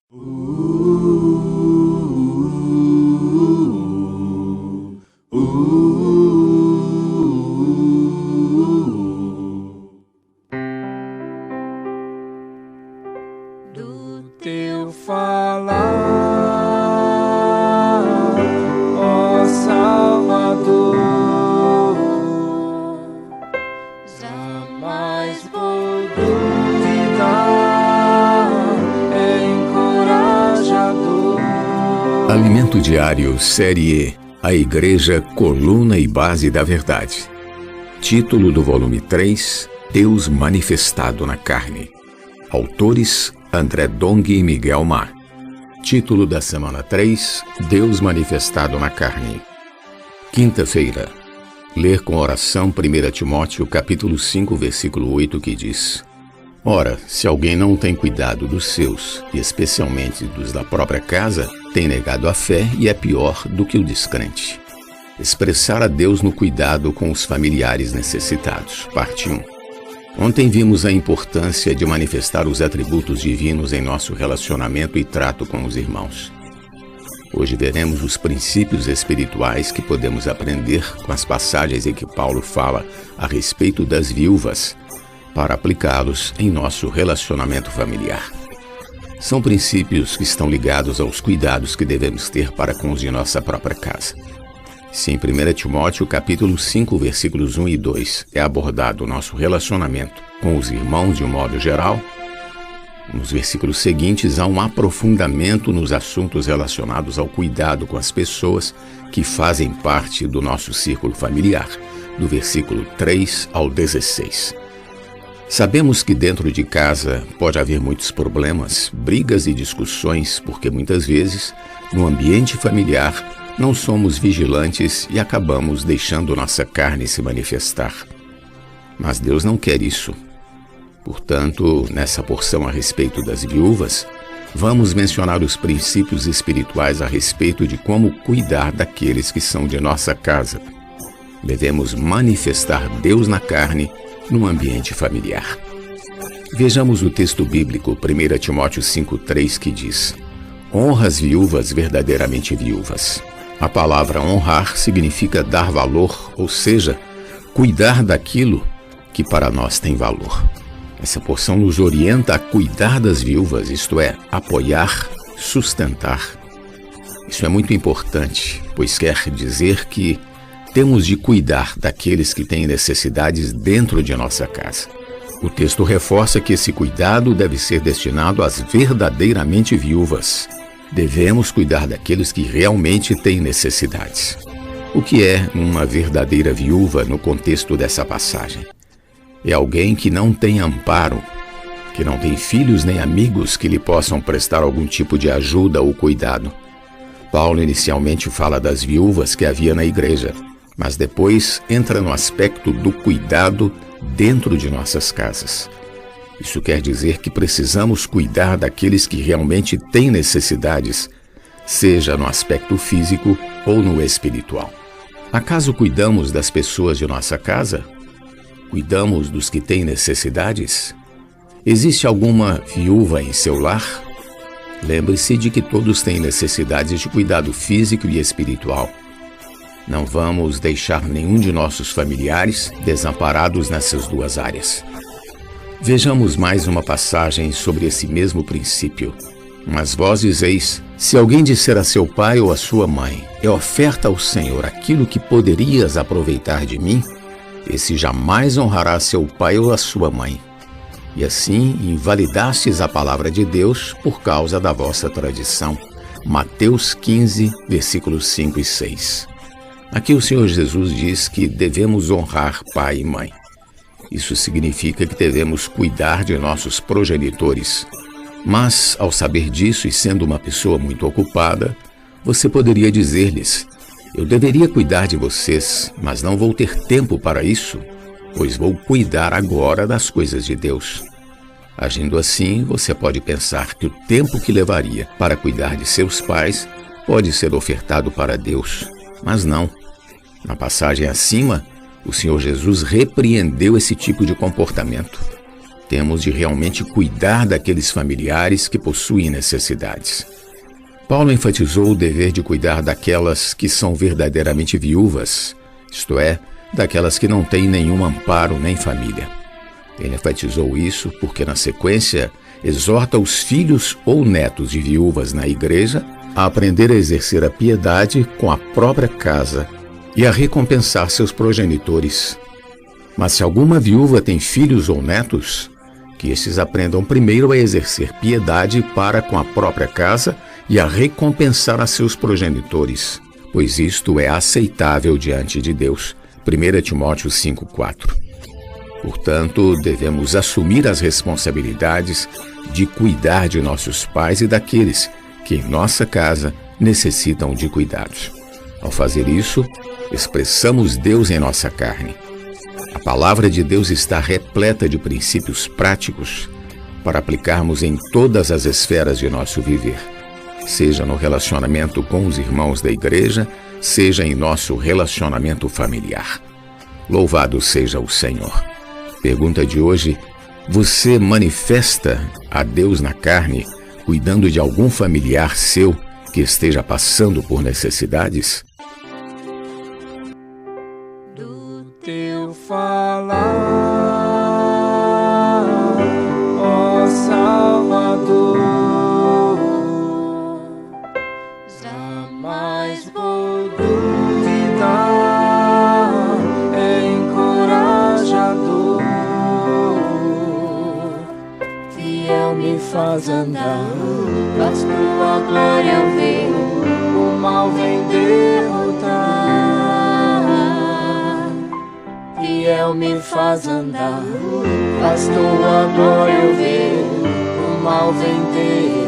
Do teu falar, ó Salvador, jamais vou duvidar, é encorajador. Alimento Diário, Série E, A Igreja, Coluna e Base da Verdade. Título do volume 3, Deus Manifestado na Carne. Autores, André Dong e Miguel Mar. Título da semana 3, Deus Manifestado na Carne. Quinta-feira. Ler com oração 1 Timóteo capítulo 5, versículo 8, que diz: Ora, se alguém não tem cuidado dos seus, e especialmente dos da própria casa, tem negado a fé e é pior do que o descrente. Expressar a Deus no cuidado com os familiares necessitados. Parte 1. Ontem vimos a importância de manifestar os atributos divinos em nosso relacionamento e trato com os irmãos. Hoje veremos os princípios espirituais que podemos aprender com as passagens em que Paulo fala a respeito das viúvas, para aplicá-los em nosso relacionamento familiar. São princípios que estão ligados aos cuidados que devemos ter para com os de nossa própria casa. Se em 1 Timóteo capítulo 5, versículos 1 e 2 é abordado o nosso relacionamento com os irmãos de um modo geral, nos versículos seguintes há um aprofundamento nos assuntos relacionados ao cuidado com as pessoas que fazem parte do nosso círculo familiar, do versículo 3 ao 16. Sabemos que dentro de casa pode haver muitos problemas, brigas e discussões, porque muitas vezes, no ambiente familiar, não somos vigilantes e acabamos deixando nossa carne se manifestar. Mas Deus não quer isso. Portanto, nessa porção a respeito das viúvas, vamos mencionar os princípios espirituais a respeito de como cuidar daqueles que são de nossa casa. Devemos manifestar Deus na carne no ambiente familiar. Vejamos o texto bíblico, 1 Timóteo 5,3, que diz: Honra as viúvas verdadeiramente viúvas. A palavra honrar significa dar valor, ou seja, cuidar daquilo que para nós tem valor. Essa porção nos orienta a cuidar das viúvas, isto é, apoiar, sustentar. Isso é muito importante, pois quer dizer que temos de cuidar daqueles que têm necessidades dentro de nossa casa. O texto reforça que esse cuidado deve ser destinado às verdadeiramente viúvas. Devemos cuidar daqueles que realmente têm necessidades. O que é uma verdadeira viúva no contexto dessa passagem? É alguém que não tem amparo, que não tem filhos nem amigos que lhe possam prestar algum tipo de ajuda ou cuidado. Paulo inicialmente fala das viúvas que havia na igreja, mas depois entra no aspecto do cuidado dentro de nossas casas. Isso quer dizer que precisamos cuidar daqueles que realmente têm necessidades, seja no aspecto físico ou no espiritual. Acaso cuidamos das pessoas de nossa casa? Cuidamos dos que têm necessidades? Existe alguma viúva em seu lar? Lembre-se de que todos têm necessidades de cuidado físico e espiritual. Não vamos deixar nenhum de nossos familiares desamparados nessas duas áreas. Vejamos mais uma passagem sobre esse mesmo princípio. Mas vós dizeis: se alguém disser a seu pai ou a sua mãe, é oferta ao Senhor aquilo que poderias aproveitar de mim, esse jamais honrará seu pai ou a sua mãe. E assim invalidastes a palavra de Deus por causa da vossa tradição. Mateus 15, versículos 5 e 6. Aqui o Senhor Jesus diz que devemos honrar pai e mãe. Isso significa que devemos cuidar de nossos progenitores. Mas, ao saber disso e sendo uma pessoa muito ocupada, você poderia dizer-lhes: eu deveria cuidar de vocês, mas não vou ter tempo para isso, pois vou cuidar agora das coisas de Deus. Agindo assim, você pode pensar que o tempo que levaria para cuidar de seus pais pode ser ofertado para Deus, mas não. Na passagem acima, o Senhor Jesus repreendeu esse tipo de comportamento. Temos de realmente cuidar daqueles familiares que possuem necessidades. Paulo enfatizou o dever de cuidar daquelas que são verdadeiramente viúvas, isto é, daquelas que não têm nenhum amparo nem família. Ele enfatizou isso porque, na sequência, exorta os filhos ou netos de viúvas na igreja a aprender a exercer a piedade com a própria casa e a recompensar seus progenitores. Mas se alguma viúva tem filhos ou netos, que estes aprendam primeiro a exercer piedade para com a própria casa e a recompensar a seus progenitores, pois isto é aceitável diante de Deus. 1 Timóteo 5,4. Portanto, devemos assumir as responsabilidades de cuidar de nossos pais e daqueles que em nossa casa necessitam de cuidados. Ao fazer isso, expressamos Deus em nossa carne. A palavra de Deus está repleta de princípios práticos para aplicarmos em todas as esferas de nosso viver, seja no relacionamento com os irmãos da igreja, seja em nosso relacionamento familiar. Louvado seja o Senhor. Pergunta de hoje: você manifesta a Deus na carne, cuidando de algum familiar seu que esteja passando por necessidades? Do teu falar, ó Salvador, jamais vou duvidar, encorajador, fiel me faz andar, faz tua glória eu ver, o mal vem derrotar. Fiel me faz andar, faz tua glória eu ver, o mal vem derrotar.